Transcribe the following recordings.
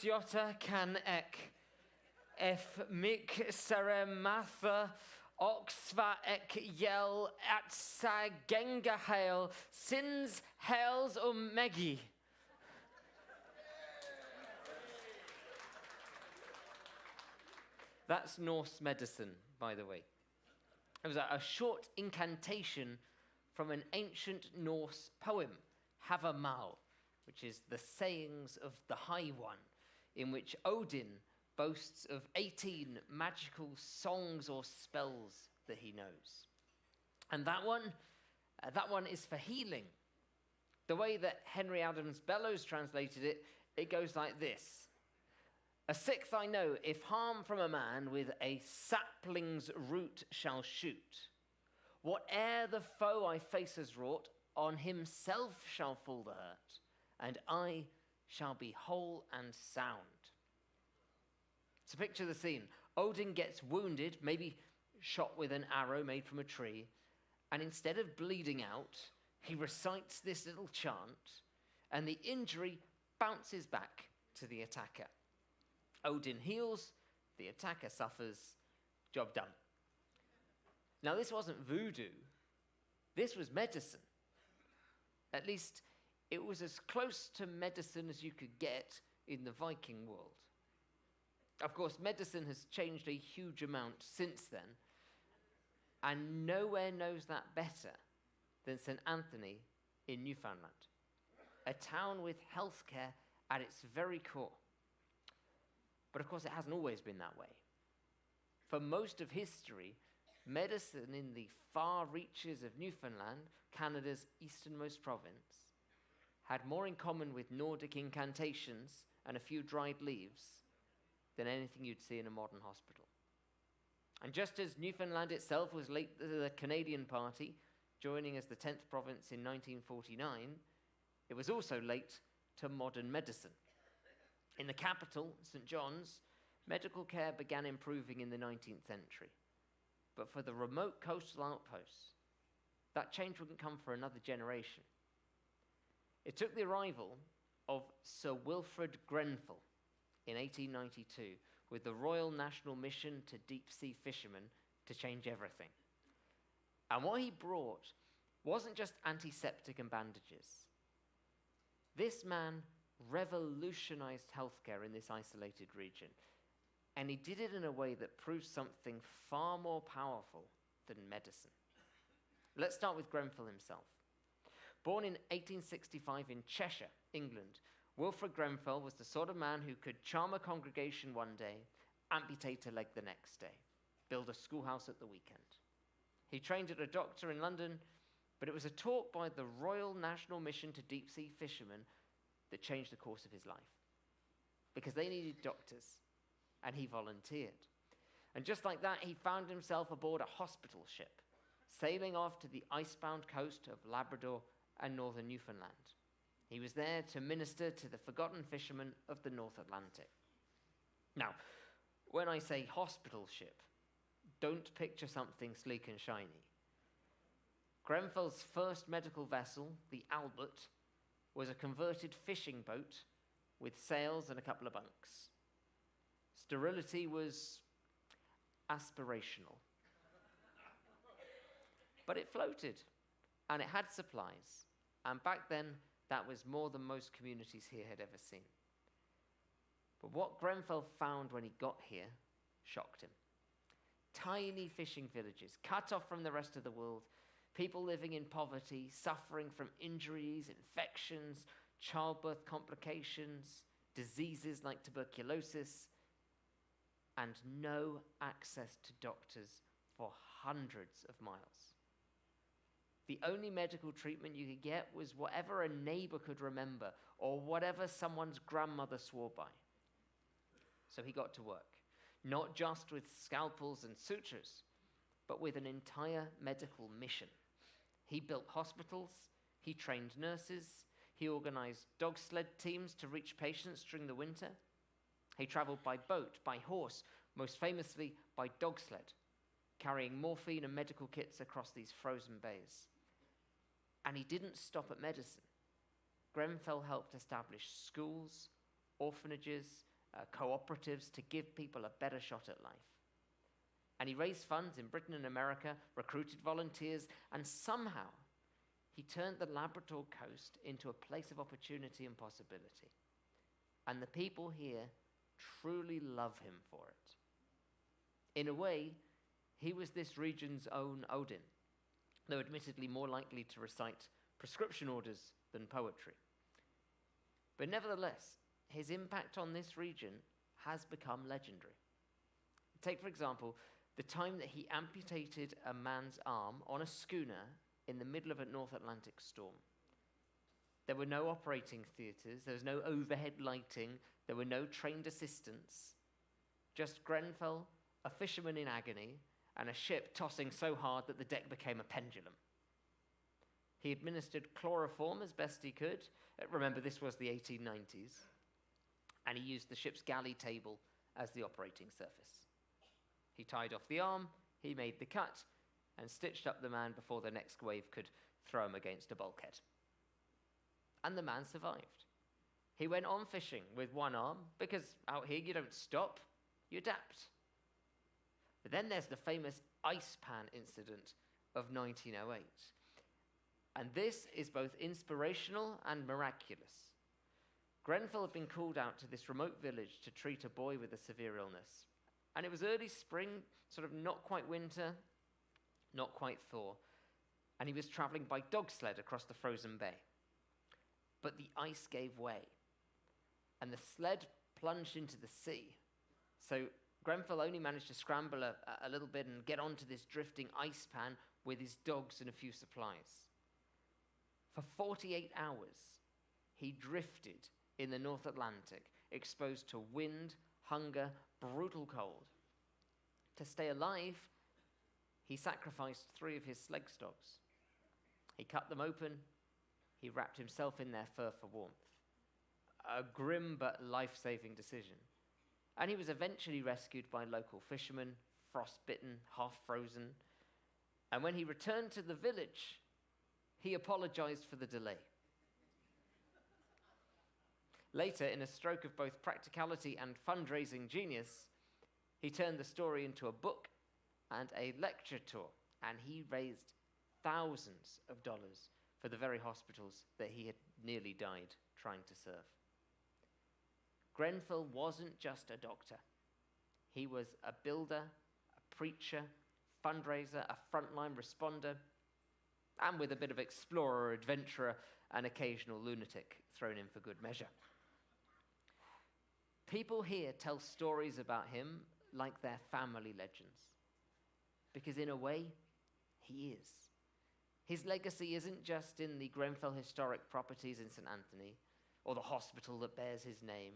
Iota can ek. If mick serematha oxva ek yell at sagenga hail, sins hails megi. That's Norse medicine, by the way. It was a short incantation from an ancient Norse poem, Havamal, which is the sayings of the High One, in which Odin boasts of 18 magical songs or spells that he knows. And that one is for healing. The way that Henry Adams Bellows translated it, it goes like this. A sixth I know, if harm from a man with a sapling's root shall shoot, whate'er the foe I face has wrought, on himself shall fall the hurt, and I shall be whole and sound. So picture the scene. Odin gets wounded, maybe shot with an arrow made from a tree, and instead of bleeding out, he recites this little chant, and the injury bounces back to the attacker. Odin heals, the attacker suffers, job done. Now, this wasn't voodoo. This was medicine. At least, it was as close to medicine as you could get in the Viking world. Of course, medicine has changed a huge amount since then, and nowhere knows that better than St. Anthony in Newfoundland, a town with healthcare at its very core. But of course, it hasn't always been that way. For most of history, medicine in the far reaches of Newfoundland, Canada's easternmost province, had more in common with Nordic incantations and a few dried leaves than anything you'd see in a modern hospital. And just as Newfoundland itself was late to the Canadian Party, joining as the 10th province in 1949, it was also late to modern medicine. In the capital, St. John's, medical care began improving in the 19th century. But for the remote coastal outposts, that change wouldn't come for another generation. It took the arrival of Sir Wilfred Grenfell in 1892 with the Royal National Mission to Deep-Sea Fishermen to change everything. And what he brought wasn't just antiseptic and bandages. This man revolutionized healthcare in this isolated region. And he did it in a way that proves something far more powerful than medicine. Let's start with Grenfell himself. Born in 1865 in Cheshire, England, Wilfred Grenfell was the sort of man who could charm a congregation one day, amputate a leg the next day, build a schoolhouse at the weekend. He trained as a doctor in London, but it was a talk by the Royal National Mission to Deep-Sea Fishermen that changed the course of his life. Because they needed doctors, and he volunteered. And just like that, he found himself aboard a hospital ship, sailing off to the icebound coast of Labrador and northern Newfoundland. He was there to minister to the forgotten fishermen of the North Atlantic. Now, when I say hospital ship, don't picture something sleek and shiny. Grenfell's first medical vessel, the Albert, was a converted fishing boat with sails and a couple of bunks. Sterility was aspirational. But it floated, and it had supplies. And back then, that was more than most communities here had ever seen. But what Grenfell found when he got here shocked him. Tiny fishing villages, cut off from the rest of the world, people living in poverty, suffering from injuries, infections, childbirth complications, diseases like tuberculosis, and no access to doctors for hundreds of miles. The only medical treatment you could get was whatever a neighbor could remember or whatever someone's grandmother swore by. So he got to work, not just with scalpels and sutures, but with an entire medical mission. He built hospitals, he trained nurses, he organized dog sled teams to reach patients during the winter. He traveled by boat, by horse, most famously by dog sled, carrying morphine and medical kits across these frozen bays. And he didn't stop at medicine. Grenfell helped establish schools, orphanages, cooperatives to give people a better shot at life. And he raised funds in Britain and America, recruited volunteers, and somehow he turned the Labrador coast into a place of opportunity and possibility. And the people here truly love him for it. In a way, he was this region's own Odin, though admittedly more likely to recite prescription orders than poetry. But nevertheless, his impact on this region has become legendary. Take, for example, the time that he amputated a man's arm on a schooner in the middle of a North Atlantic storm. There were no operating theatres, there was no overhead lighting, there were no trained assistants, just Grenfell, a fisherman in agony, and a ship tossing so hard that the deck became a pendulum. He administered chloroform as best he could. Remember, this was the 1890s. And he used the ship's galley table as the operating surface. He tied off the arm, he made the cut, and stitched up the man before the next wave could throw him against a bulkhead. And the man survived. He went on fishing with one arm, because out here you don't stop, you adapt. But then there's the famous ice pan incident of 1908. And this is both inspirational and miraculous. Grenfell had been called out to this remote village to treat a boy with a severe illness. And it was early spring, sort of not quite winter, not quite thaw. And he was traveling by dog sled across the frozen bay. But the ice gave way, and the sled plunged into the sea. So Grenfell only managed to scramble a little bit and get onto this drifting ice pan with his dogs and a few supplies. For 48 hours, he drifted in the North Atlantic, exposed to wind, hunger, brutal cold. To stay alive, he sacrificed 3 of his sledge dogs. He cut them open, he wrapped himself in their fur for warmth. A grim but life-saving decision. And he was eventually rescued by local fishermen, frostbitten, half-frozen. And when he returned to the village, he apologized for the delay. Later, in a stroke of both practicality and fundraising genius, he turned the story into a book and a lecture tour, and he raised thousands of dollars for the very hospitals that he had nearly died trying to serve. Grenfell wasn't just a doctor. He was a builder, a preacher, fundraiser, a frontline responder, and with a bit of explorer, adventurer, and occasional lunatic thrown in for good measure. People here tell stories about him like they're family legends, because in a way, he is. His legacy isn't just in the Grenfell historic properties in St. Anthony, or the hospital that bears his name.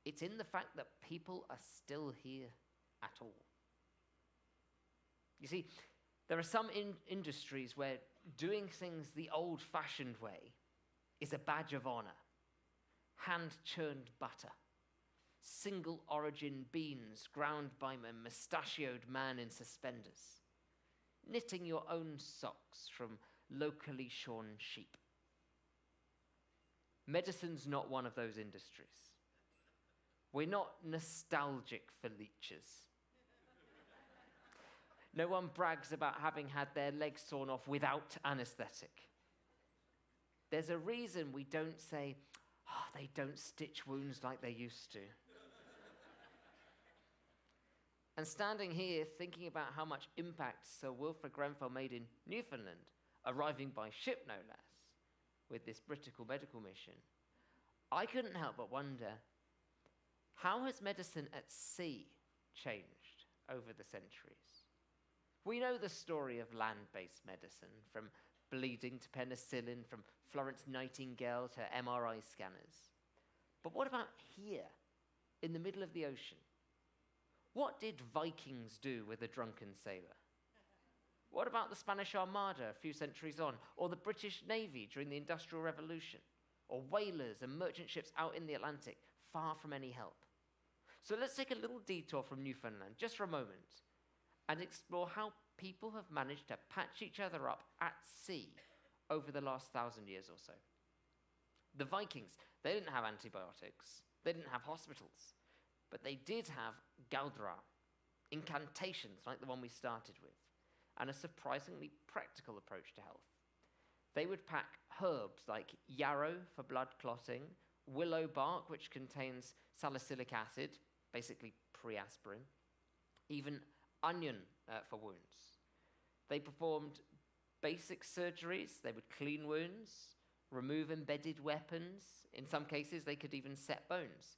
It's in the fact that people are still here at all. You see, there are some industries where doing things the old-fashioned way is a badge of honor. Hand-churned butter, single-origin beans ground by a mustachioed man in suspenders, knitting your own socks from locally shorn sheep. Medicine's not one of those industries. We're not nostalgic for leeches. No one brags about having had their legs sawn off without anesthetic. There's a reason we don't say, they don't stitch wounds like they used to. And standing here thinking about how much impact Sir Wilfred Grenfell made in Newfoundland, arriving by ship no less, with this British medical mission, I couldn't help but wonder, how has medicine at sea changed over the centuries? We know the story of land-based medicine, from bleeding to penicillin, from Florence Nightingale to MRI scanners. But what about here, in the middle of the ocean? What did Vikings do with a drunken sailor? What about the Spanish Armada a few centuries on, or the British Navy during the Industrial Revolution, or whalers and merchant ships out in the Atlantic, far from any help? So let's take a little detour from Newfoundland, just for a moment, and explore how people have managed to patch each other up at sea over the last 1,000 years or so. The Vikings, they didn't have antibiotics, They didn't have hospitals, but they did have galdra, incantations like the one we started with, and a surprisingly practical approach to health. They would pack herbs like yarrow for blood clotting, willow bark, which contains salicylic acid, basically pre-aspirin, even onion for wounds. They performed basic surgeries. They would clean wounds, remove embedded weapons. In some cases, they could even set bones.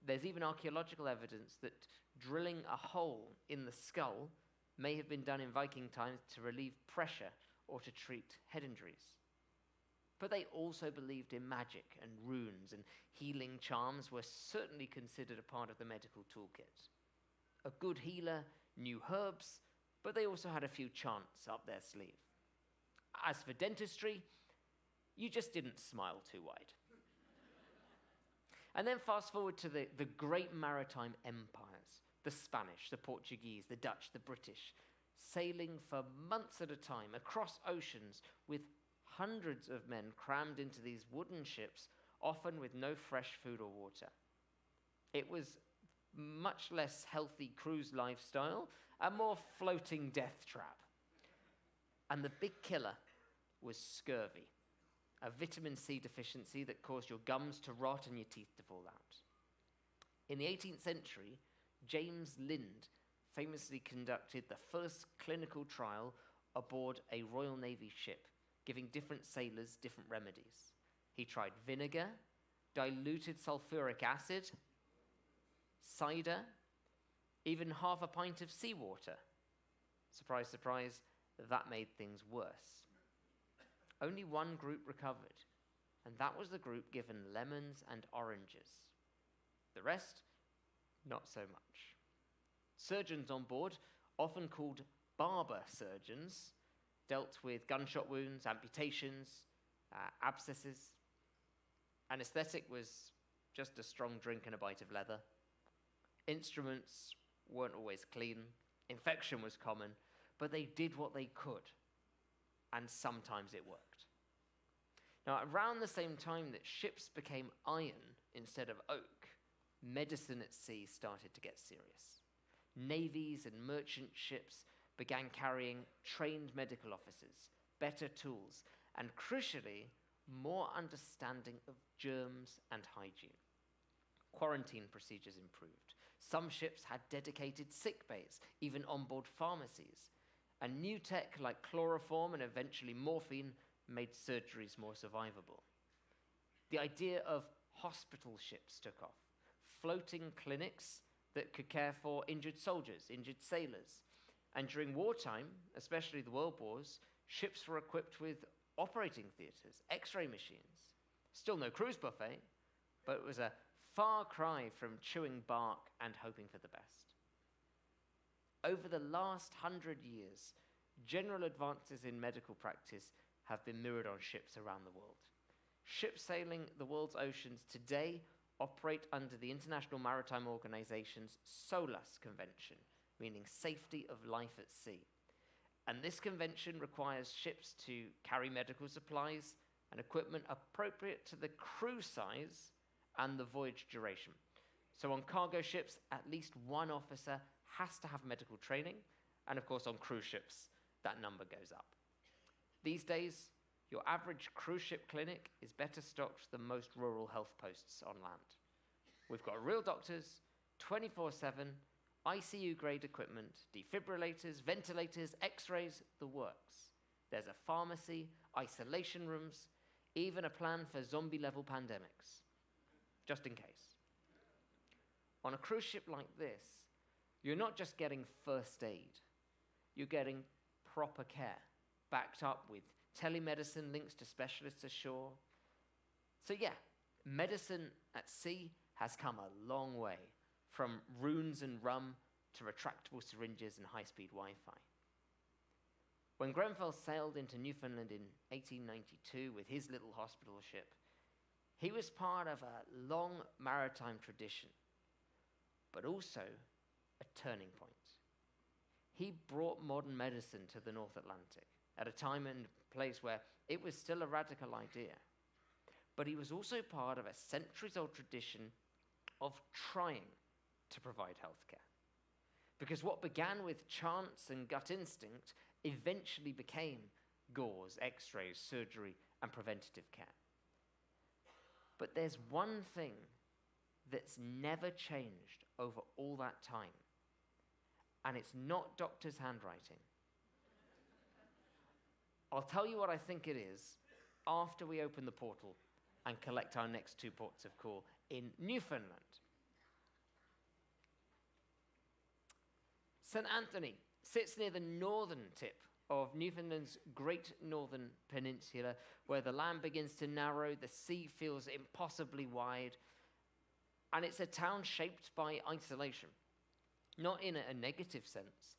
There's even archaeological evidence that drilling a hole in the skull may have been done in Viking times to relieve pressure or to treat head injuries. But they also believed in magic, and runes and healing charms were certainly considered a part of the medical toolkit. A good healer knew herbs, but they also had a few chants up their sleeve. As for dentistry, you just didn't smile too wide. And then fast forward to the great maritime empires, the Spanish, the Portuguese, the Dutch, the British, sailing for months at a time across oceans with hundreds of men crammed into these wooden ships, often with no fresh food or water. It was much less healthy cruise lifestyle, a more floating death trap. And the big killer was scurvy, a vitamin C deficiency that caused your gums to rot and your teeth to fall out. In the 18th century, James Lind famously conducted the first clinical trial aboard a Royal Navy ship, giving different sailors different remedies. He tried vinegar, diluted sulfuric acid, cider, even half a pint of seawater. Surprise, surprise, that made things worse. Only one group recovered, and that was the group given lemons and oranges. The rest, not so much. Surgeons on board, often called barber surgeons, dealt with gunshot wounds, amputations, abscesses. Anesthetic was just a strong drink and a bite of leather. Instruments weren't always clean. Infection was common, but they did what they could, and sometimes it worked. Now, around the same time that ships became iron instead of oak, medicine at sea started to get serious. Navies and merchant ships began carrying trained medical officers, better tools, and crucially, more understanding of germs and hygiene. Quarantine procedures improved. Some ships had dedicated sick bays, even onboard pharmacies. And new tech like chloroform and eventually morphine made surgeries more survivable. The idea of hospital ships took off, floating clinics that could care for injured soldiers, injured sailors. And during wartime, especially the World Wars, ships were equipped with operating theaters, X-ray machines. Still no cruise buffet, but it was a far cry from chewing bark and hoping for the best. Over the last 100 years, general advances in medical practice have been mirrored on ships around the world. Ships sailing the world's oceans today operate under the International Maritime Organization's SOLAS Convention, meaning safety of life at sea. And this convention requires ships to carry medical supplies and equipment appropriate to the crew size and the voyage duration. So on cargo ships, at least one officer has to have medical training, and of course on cruise ships, that number goes up. These days, your average cruise ship clinic is better stocked than most rural health posts on land. We've got real doctors, 24/7, ICU-grade equipment, defibrillators, ventilators, X-rays, the works. There's a pharmacy, isolation rooms, even a plan for zombie-level pandemics, just in case. On a cruise ship like this, you're not just getting first aid, you're getting proper care, backed up with telemedicine links to specialists ashore. So yeah, medicine at sea has come a long way, from runes and rum to retractable syringes and high-speed Wi-Fi. When Grenfell sailed into Newfoundland in 1892 with his little hospital ship, he was part of a long maritime tradition, but also a turning point. He brought modern medicine to the North Atlantic at a time and place where it was still a radical idea. But he was also part of a centuries-old tradition of trying to provide healthcare. Because what began with chance and gut instinct eventually became gauze, x-rays, surgery, and preventative care. But there's one thing that's never changed over all that time, and it's not doctors' handwriting. I'll tell you what I think it is after we open the portal and collect our next 2 ports of call in Newfoundland. St. Anthony sits near the northern tip of Newfoundland's Great Northern Peninsula, where the land begins to narrow, the sea feels impossibly wide, and it's a town shaped by isolation. Not in a negative sense,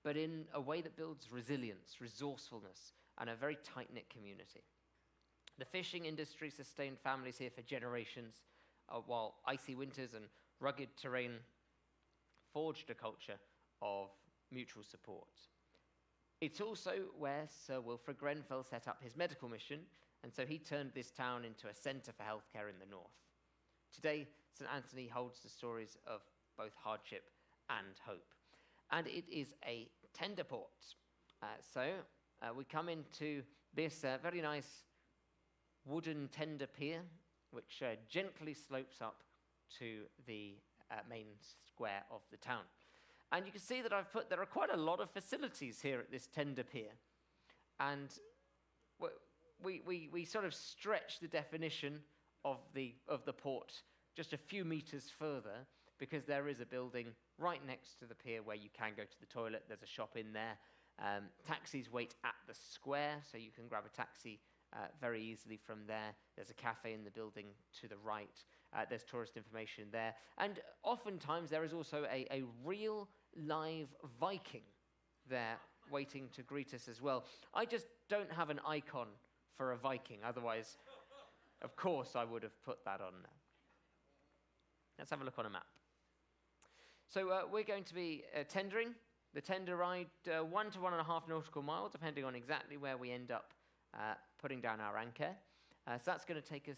but in a way that builds resilience, resourcefulness, and a very tight-knit community. The fishing industry sustained families here for generations, while icy winters and rugged terrain forged a culture of mutual support. It's also where Sir Wilfred Grenfell set up his medical mission, and so he turned this town into a centre for healthcare in the north. Today, St. Anthony holds the stories of both hardship and hope. And it is a tender port. So we come into this very nice wooden tender pier, which gently slopes up to the main square of the town. And you can see that there are quite a lot of facilities here at this tender pier. And we sort of stretch the definition of the port just a few meters further, because there is a building right next to the pier where you can go to the toilet. There's a shop in there. Taxis wait at the square, so you can grab a taxi very easily from there. There's a cafe in the building to the right. There's tourist information there. And oftentimes there is also a real live Viking there waiting to greet us as well. I just don't have an icon for a Viking. Otherwise, of course, I would have put that on there. Let's have a look on a map. So we're going to be tendering. The tender ride 1 to 1.5 nautical miles, depending on exactly where we end up putting down our anchor. So that's going to take us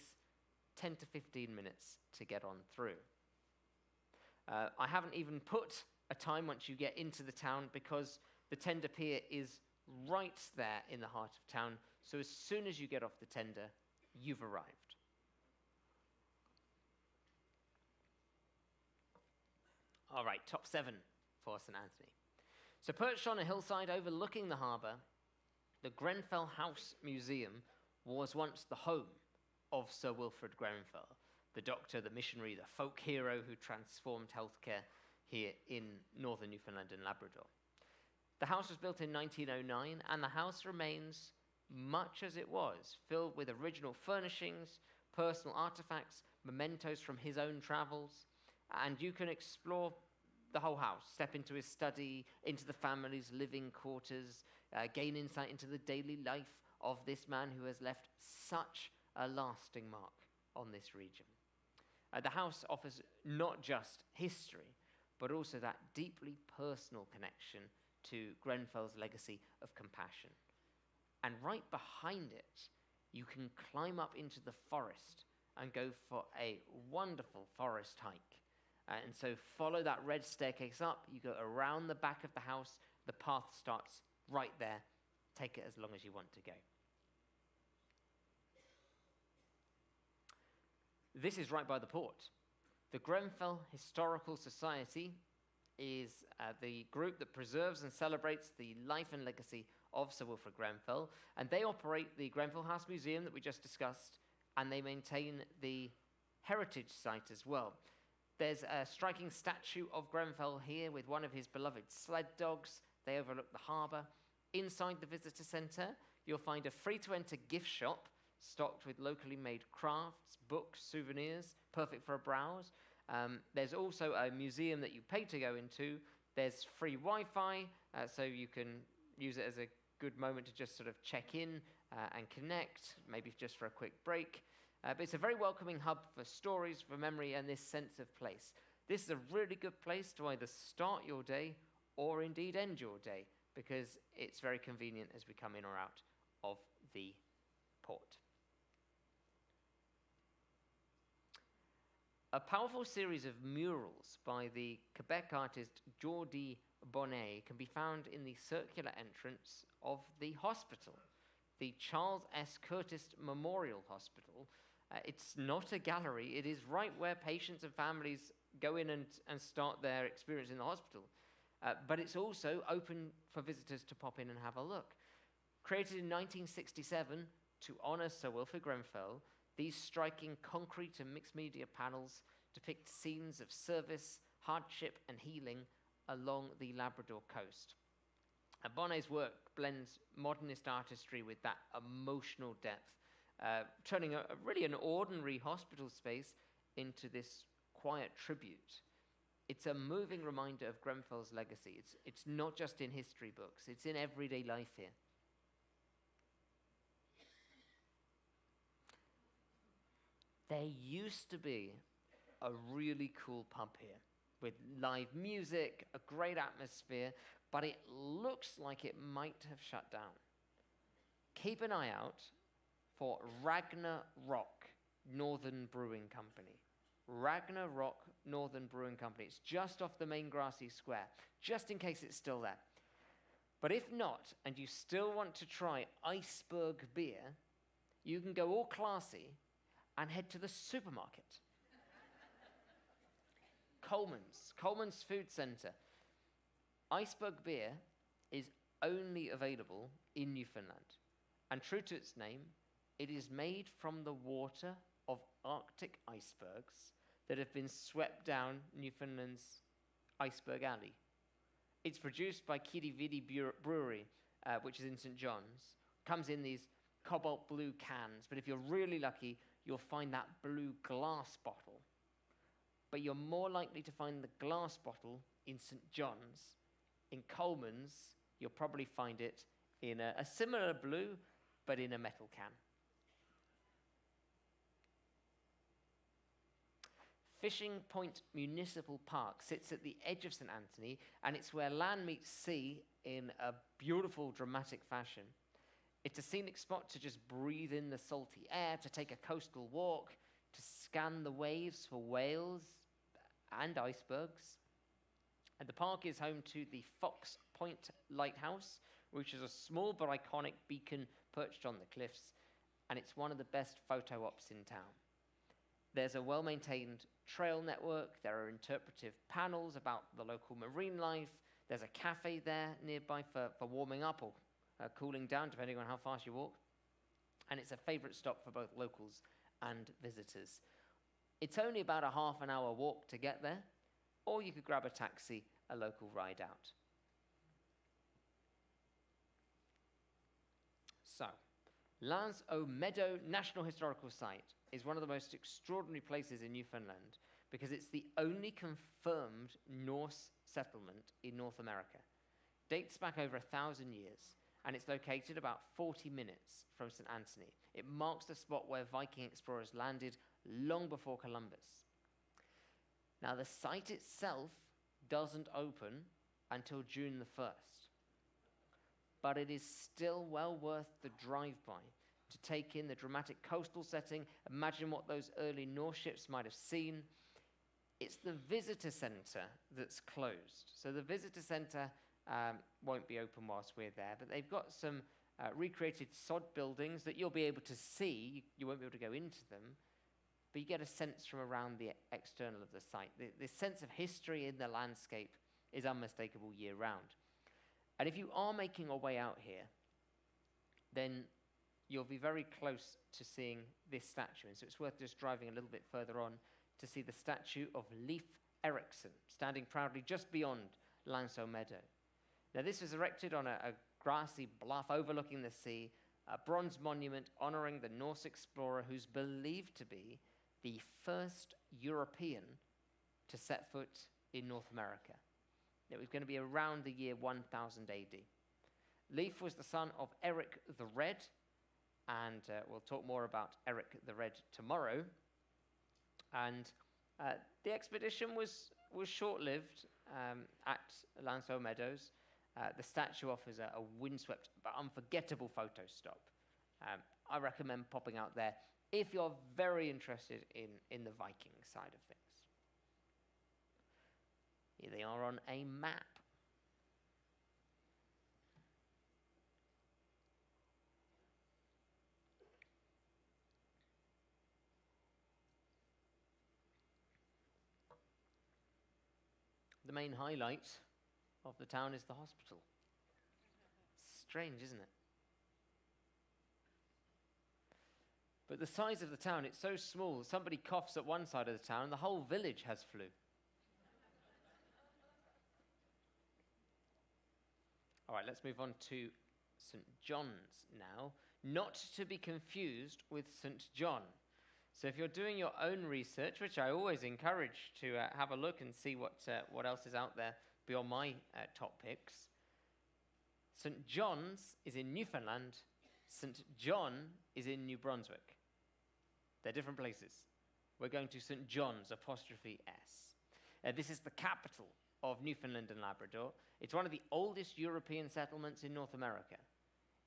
10 to 15 minutes to get on through. I haven't even put a time once you get into the town, because the tender pier is right there in the heart of town. So as soon as you get off the tender, you've arrived. All right, top 7 for St. Anthony. So perched on a hillside overlooking the harbour, the Grenfell House Museum was once the home of Sir Wilfred Grenfell, the doctor, the missionary, the folk hero who transformed healthcare here in northern Newfoundland and Labrador. The house was built in 1909, and the house remains much as it was, filled with original furnishings, personal artifacts, mementos from his own travels, and you can explore the whole house, step into his study, into the family's living quarters, gain insight into the daily life of this man who has left such a lasting mark on this region. The house offers not just history, but also that deeply personal connection to Grenfell's legacy of compassion. And right behind it, you can climb up into the forest and go for a wonderful forest hike. And so follow that red staircase up, you go around the back of the house, the path starts right there. Take it as long as you want to go. This is right by the port. The Grenfell Historical Society is the group that preserves and celebrates the life and legacy of Sir Wilfred Grenfell, and they operate the Grenfell House Museum that we just discussed, and they maintain the heritage site as well. There's a striking statue of Grenfell here with one of his beloved sled dogs. They overlook the harbour. Inside the visitor centre, you'll find a free-to-enter gift shop stocked with locally made crafts, books, souvenirs, perfect for a browse. There's also a museum that you pay to go into. There's free Wi-Fi, so you can use it as a good moment to just sort of check in and connect, maybe just for a quick break. But it's a very welcoming hub for stories, for memory, and this sense of place. This is a really good place to either start your day or indeed end your day, because it's very convenient as we come in or out of the port. A powerful series of murals by the Quebec artist Jordi Bonnet can be found in the circular entrance of the hospital, the Charles S. Curtis Memorial Hospital. It's not a gallery. It is right where patients and families go in and start their experience in the hospital. But it's also open for visitors to pop in and have a look. Created in 1967 to honor Sir Wilfred Grenfell, these striking concrete and mixed media panels depict scenes of service, hardship, and healing along the Labrador coast. Bonnet's work blends modernist artistry with that emotional depth, turning really an ordinary hospital space into this quiet tribute. It's a moving reminder of Grenfell's legacy. It's not just in history books, it's in everyday life here. There used to be a really cool pub here with live music, a great atmosphere, but it looks like it might have shut down. Keep an eye out for Ragnarok Northern Brewing Company. Ragnarok Northern Brewing Company. It's just off the main grassy square, just in case it's still there. But if not, and you still want to try iceberg beer, you can go all classy and head to the supermarket. Coleman's Food Centre. Iceberg beer is only available in Newfoundland. And true to its name, it is made from the water of Arctic icebergs that have been swept down Newfoundland's Iceberg Alley. It's produced by Kirividi Brewery, which is in St. John's. Comes in these cobalt blue cans, but if you're really lucky, you'll find that blue glass bottle. But you're more likely to find the glass bottle in St. John's. In Coleman's, you'll probably find it in a similar blue, but in a metal can. Fishing Point Municipal Park sits at the edge of St. Anthony, and it's where land meets sea in a beautiful, dramatic fashion. It's a scenic spot to just breathe in the salty air, to take a coastal walk, to scan the waves for whales and icebergs. And the park is home to the Fox Point Lighthouse, which is a small but iconic beacon perched on the cliffs, and it's one of the best photo ops in town. There's a well-maintained trail network, there are interpretive panels about the local marine life, there's a cafe there nearby for warming up or cooling down, depending on how fast you walk, and it's a favorite stop for both locals and visitors. It's only about a half an hour walk to get there, or you could grab a taxi, a local ride out. So, Meadows National Historical Site is one of the most extraordinary places in Newfoundland because it's the only confirmed Norse settlement in North America. Dates back over 1,000 years, and it's located about 40 minutes from St. Anthony. It marks the spot where Viking explorers landed long before Columbus. Now, the site itself doesn't open until June the 1st, but it is still well worth the drive-by to take in the dramatic coastal setting. Imagine what those early Norse ships might have seen. It's the visitor center that's closed. So the visitor center won't be open whilst we're there, but they've got some recreated sod buildings that you'll be able to see. You won't be able to go into them, but you get a sense from around the external of the site. The sense of history in the landscape is unmistakable year round. And if you are making a way out here, then you'll be very close to seeing this statue. And so it's worth just driving a little bit further on to see the statue of Leif Erikson, standing proudly just beyond Lansdowne Meadow. Now, this was erected on a grassy bluff overlooking the sea, a bronze monument honoring the Norse explorer who's believed to be the first European to set foot in North America. It was going to be around the year 1000 AD. Leif was the son of Eric the Red, and we'll talk more about Eric the Red tomorrow. And the expedition was short-lived at Lansdowne Meadows. The statue offers a windswept but unforgettable photo stop. I recommend popping out there if you're very interested in the Viking side of things. Here they are on a map. The main highlight of the town is the hospital. Strange, isn't it? But the size of the town, it's so small, somebody coughs at one side of the town, and the whole village has flu. All right, let's move on to St. John's now, not to be confused with St. John. So if you're doing your own research, which I always encourage to have a look and see what else is out there beyond my top picks, St. John's is in Newfoundland, St. John is in New Brunswick. They're different places. We're going to St. John's, apostrophe S. This is the capital of Newfoundland and Labrador. It's one of the oldest European settlements in North America.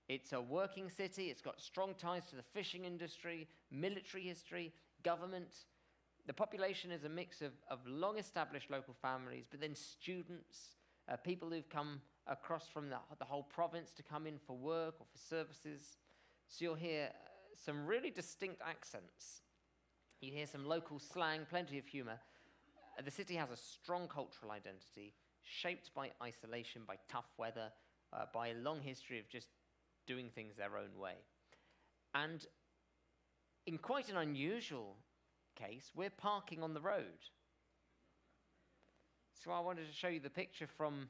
It's a working city. It's got strong ties to the fishing industry, military history, government. The population is a mix of long-established local families, but then students, people who've come across from the whole province to come in for work or for services. So you'll hear some really distinct accents. You hear some local slang, plenty of humor. The city has a strong cultural identity, shaped by isolation, by tough weather, by a long history of just doing things their own way. And in quite an unusual case, we're parking on the road. So I wanted to show you the picture from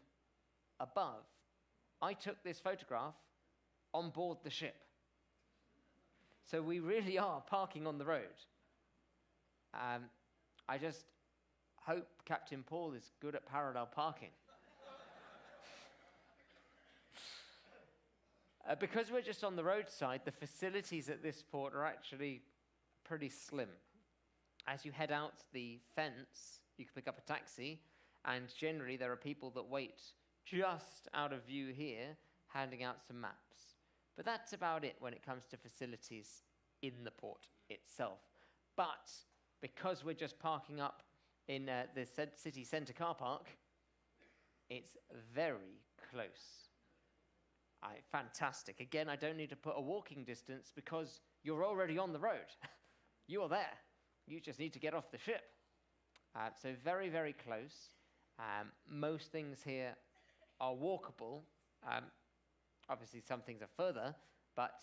above. I took this photograph on board the ship. So we really are parking on the road. I just hope Captain Paul is good at parallel parking. Because we're just on the roadside, the facilities at this port are actually pretty slim. As you head out the fence, you can pick up a taxi, and generally there are people that wait just out of view here, handing out some maps. But that's about it when it comes to facilities in the port itself. But because we're just parking up in the city centre car park, it's very close. Fantastic. Again, I don't need to put a walking distance because you're already on the road. You are there. You just need to get off the ship. So very, very close. Most things here are walkable. Obviously, some things are further, but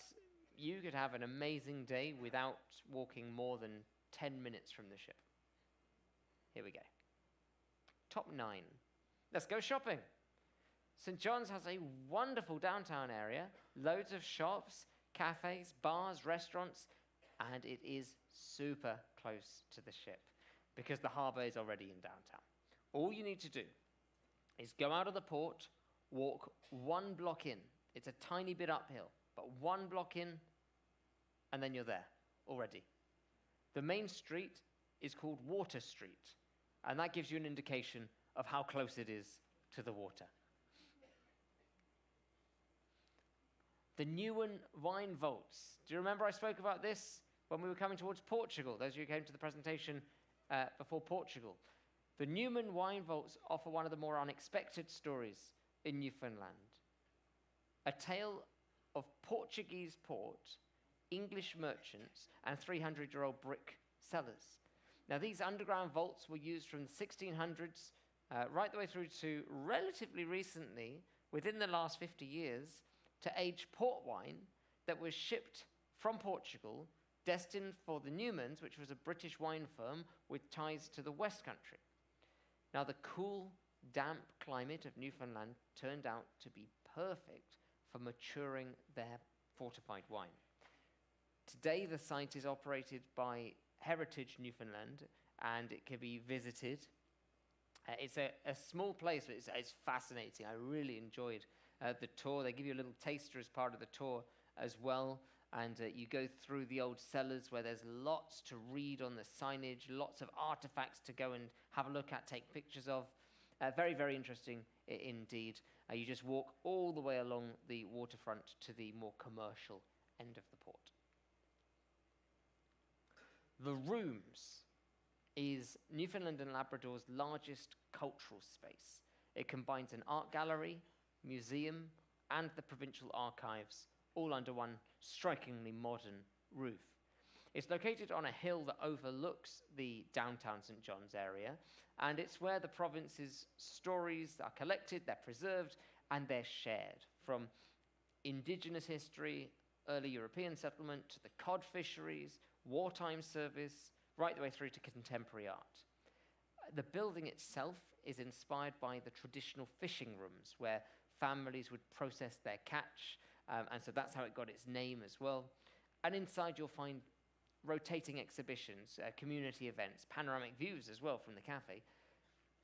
you could have an amazing day without walking more than 10 minutes from the ship. Here we go. Top 9. Let's go shopping. St. John's has a wonderful downtown area, loads of shops, cafes, bars, restaurants, and it is super close to the ship because the harbour is already in downtown. All you need to do is go out of the port, walk 1 block in. It's a tiny bit uphill, but 1 block in, and then you're there already. The main street is called Water Street, and that gives you an indication of how close it is to the water. The Newen wine vaults. Do you remember I spoke about this when we were coming towards Portugal? Those of you who came to the presentation before Portugal. The Newen wine vaults offer one of the more unexpected stories in Newfoundland. A tale of Portuguese port, English merchants, and 300-year-old brick cellars. Now, these underground vaults were used from the 1600s right the way through to relatively recently, within the last 50 years, to age port wine that was shipped from Portugal, destined for the Newmans, which was a British wine firm with ties to the West Country. Now, the cool, damp climate of Newfoundland turned out to be perfect for maturing their fortified wine. Today, the site is operated by Heritage Newfoundland, and it can be visited. It's a small place, but it's fascinating. I really enjoyed the tour. They give you a little taster as part of the tour as well, and you go through the old cellars where there's lots to read on the signage, lots of artifacts to go and have a look at, take pictures of. Very, very interesting indeed. You just walk all the way along the waterfront to the more commercial end of the port. The rooms is Newfoundland and Labrador's largest cultural space. It combines an art gallery, museum, and the provincial archives, all under one strikingly modern roof. It's located on a hill that overlooks the downtown St. John's area, and it's where the province's stories are collected, they're preserved, and they're shared, from indigenous history, early European settlement, to the cod fisheries, wartime service, right the way through to contemporary art. The building itself is inspired by the traditional fishing rooms, where families would process their catch, and so that's how it got its name as well. And inside you'll find rotating exhibitions, community events, panoramic views as well from the cafe.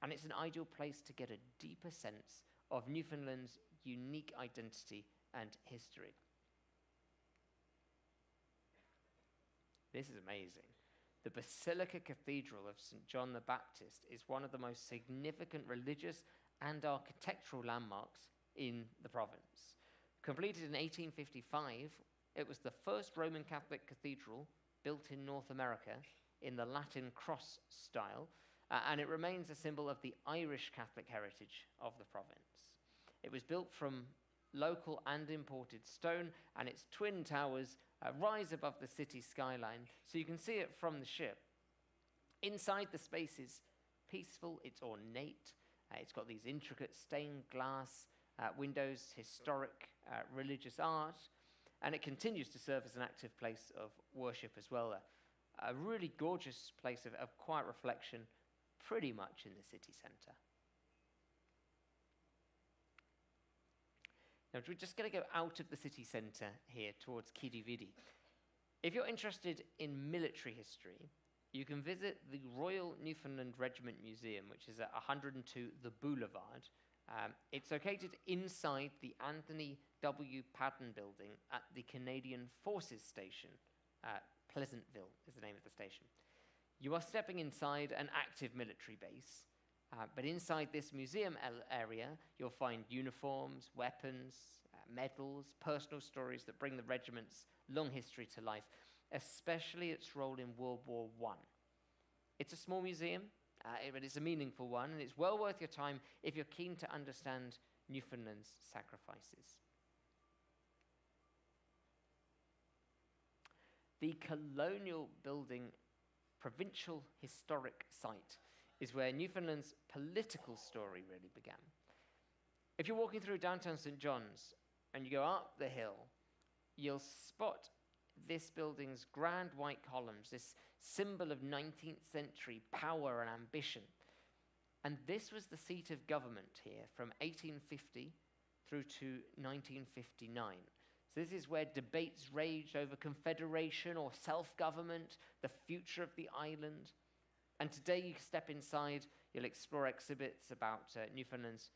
And it's an ideal place to get a deeper sense of Newfoundland's unique identity and history. This is amazing. The Basilica Cathedral of St. John the Baptist is one of the most significant religious and architectural landmarks in the province. Completed in 1855, it was the first Roman Catholic cathedral built in North America in the Latin cross style, and it remains a symbol of the Irish Catholic heritage of the province. It was built from local and imported stone, and its twin towers rise above the city skyline, so you can see it from the ship. Inside, the space is peaceful, it's ornate, it's got these intricate stained glass windows, historic religious art, and it continues to serve as an active place of worship as well. A really gorgeous place of quiet reflection, pretty much in the city centre. Now, we're just going to go out of the city centre here towards Kidividi. If you're interested in military history, you can visit the Royal Newfoundland Regiment Museum, which is at 102 The Boulevard. It's located inside the Anthony W. Padden building at the Canadian Forces Station. Pleasantville is the name of the station. You are stepping inside an active military base, but inside this museum area, you'll find uniforms, weapons, medals, personal stories that bring the regiment's long history to life, especially its role in World War I. It's a small museum, but it's a meaningful one, and it's well worth your time if you're keen to understand Newfoundland's sacrifices. The Colonial Building Provincial Historic Site is where Newfoundland's political story really began. If you're walking through downtown St. John's and you go up the hill, you'll spot this building's grand white columns, this symbol of 19th century power and ambition. And this was the seat of government here from 1850 through to 1959. So this is where debates raged over confederation or self-government, the future of the island. And today you step inside, you'll explore exhibits about Newfoundland's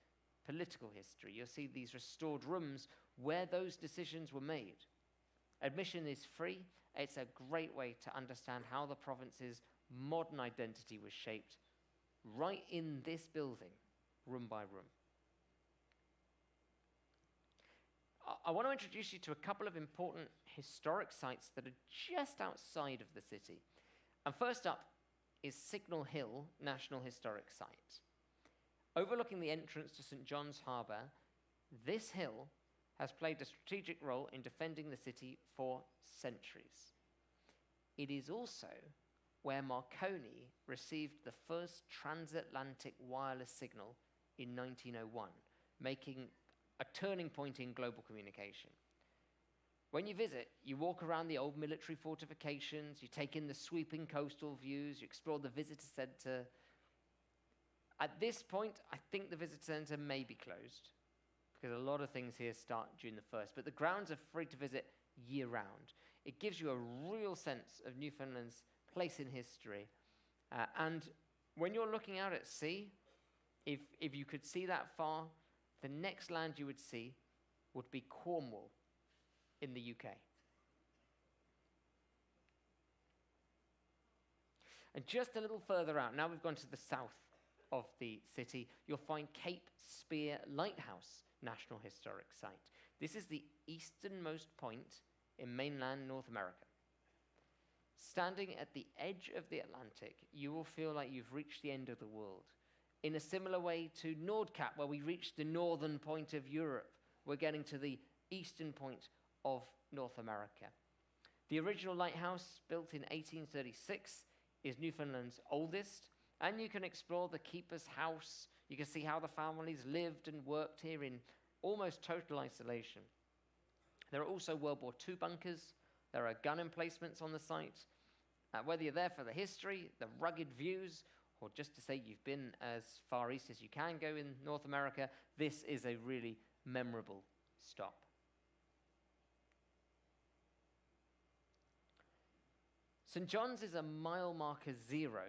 political history. You'll see these restored rooms where those decisions were made. Admission is free. It's a great way to understand how the province's modern identity was shaped right in this building, room by room. I want to introduce you to a couple of important historic sites that are just outside of the city. And first up is Signal Hill National Historic Site. Overlooking the entrance to St. John's Harbour, this hill has played a strategic role in defending the city for centuries. It is also where Marconi received the first transatlantic wireless signal in 1901, making a turning point in global communication. When you visit, you walk around the old military fortifications, you take in the sweeping coastal views, you explore the visitor centre. At this point, I think the visitor centre may be closed, because a lot of things here start June the 1st, but the grounds are free to visit year-round. It gives you a real sense of Newfoundland's place in history. And when you're looking out at sea, if you could see that far, the next land you would see would be Cornwall in the UK. And just a little further out, now we've gone to the south of the city, you'll find Cape Spear Lighthouse National Historic Site. This is the easternmost point in mainland North America. Standing at the edge of the Atlantic, you will feel like you've reached the end of the world. In a similar way to Nordkap, where we reached the northern point of Europe, we're getting to the eastern point of North America. The original lighthouse, built in 1836, is Newfoundland's oldest, and you can explore the keeper's house. You can see how the families lived and worked here in almost total isolation. There are also World War II bunkers. There are gun emplacements on the site. Whether you're there for the history, the rugged views, or just to say you've been as far east as you can go in North America, this is a really memorable stop. St. John's is a mile marker 0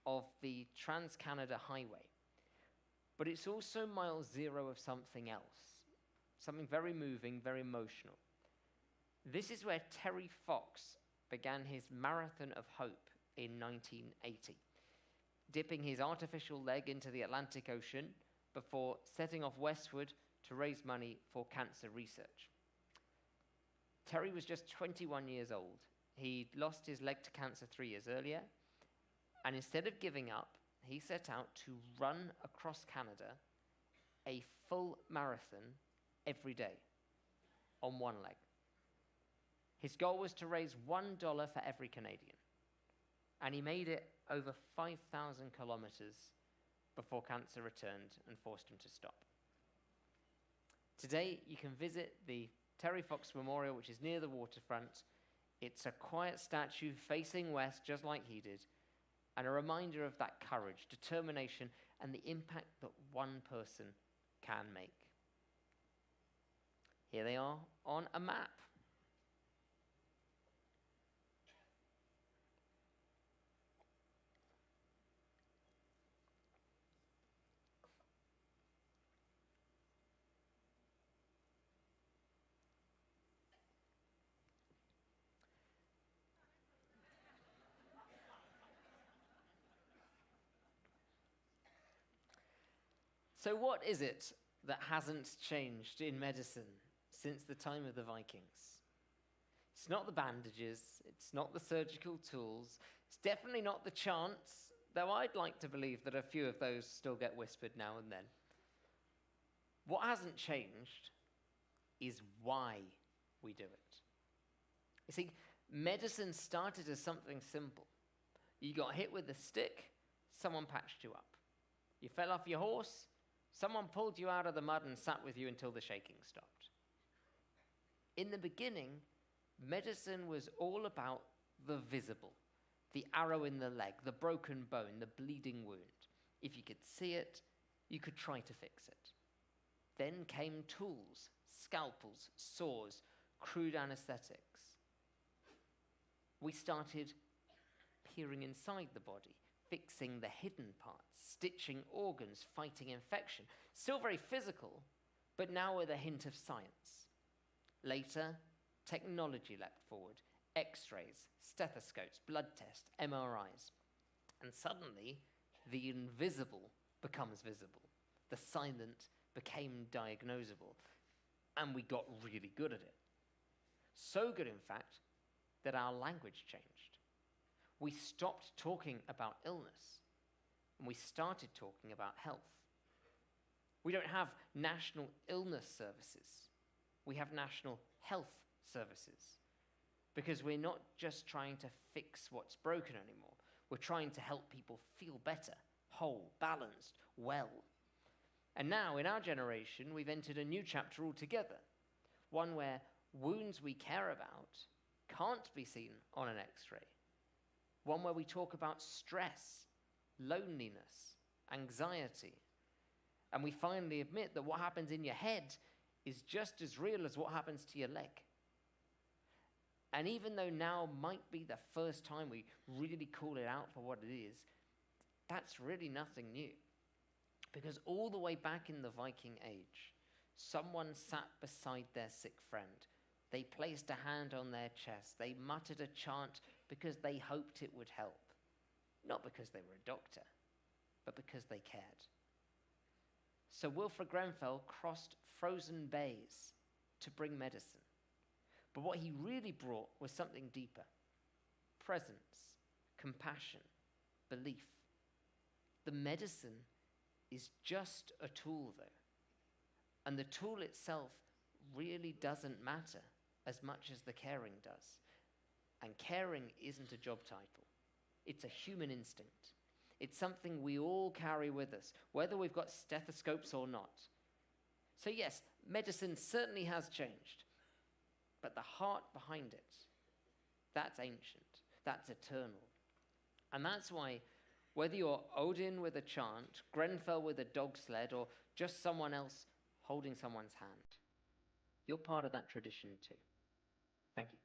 of the Trans-Canada Highway, but it's also mile 0 of something else, something very moving, very emotional. This is where Terry Fox began his Marathon of Hope in 1980, dipping his artificial leg into the Atlantic Ocean before setting off westward to raise money for cancer research. Terry was just 21 years old. He'd lost his leg to cancer 3 years earlier, and instead of giving up, he set out to run across Canada a full marathon every day on one leg. His goal was to raise $1 for every Canadian, and he made it over 5,000 kilometers before cancer returned and forced him to stop. Today, you can visit the Terry Fox Memorial, which is near the waterfront. It's a quiet statue facing west, just like he did, and a reminder of that courage, determination, and the impact that one person can make. Here they are on a map. So what is it that hasn't changed in medicine since the time of the Vikings? It's not the bandages, it's not the surgical tools, it's definitely not the chants, though I'd like to believe that a few of those still get whispered now and then. What hasn't changed is why we do it. You see, medicine started as something simple. You got hit with a stick, someone patched you up. You fell off your horse, someone pulled you out of the mud and sat with you until the shaking stopped. In the beginning, medicine was all about the visible, the arrow in the leg, the broken bone, the bleeding wound. If you could see it, you could try to fix it. Then came tools, scalpels, saws, crude anesthetics. We started peering inside the body, fixing the hidden parts, stitching organs, fighting infection. Still very physical, but now with a hint of science. Later, technology leapt forward. X-rays, stethoscopes, blood tests, MRIs. And suddenly, the invisible becomes visible. The silent became diagnosable. And we got really good at it. So good, in fact, that our language changed. We stopped talking about illness, and we started talking about health. We don't have national illness services. We have national health services, because we're not just trying to fix what's broken anymore. We're trying to help people feel better, whole, balanced, well. And now, in our generation, we've entered a new chapter altogether, one where wounds we care about can't be seen on an X-ray. One where we talk about stress, loneliness, anxiety. And we finally admit that what happens in your head is just as real as what happens to your leg. And even though now might be the first time we really call it out for what it is, that's really nothing new. Because all the way back in the Viking Age, someone sat beside their sick friend. They placed a hand on their chest. They muttered a chant because they hoped it would help. Not because they were a doctor, but because they cared. Sir Wilfred Grenfell crossed frozen bays to bring medicine. But what he really brought was something deeper. presence, compassion, belief. The medicine is just a tool, though. And the tool itself really doesn't matter as much as the caring does. And caring isn't a job title. It's a human instinct. It's something we all carry with us, whether we've got stethoscopes or not. So yes, medicine certainly has changed. But the heart behind it, that's ancient. That's eternal. And that's why, whether you're Odin with a chant, Grenfell with a dog sled, or just someone else holding someone's hand, you're part of that tradition too. Thank you.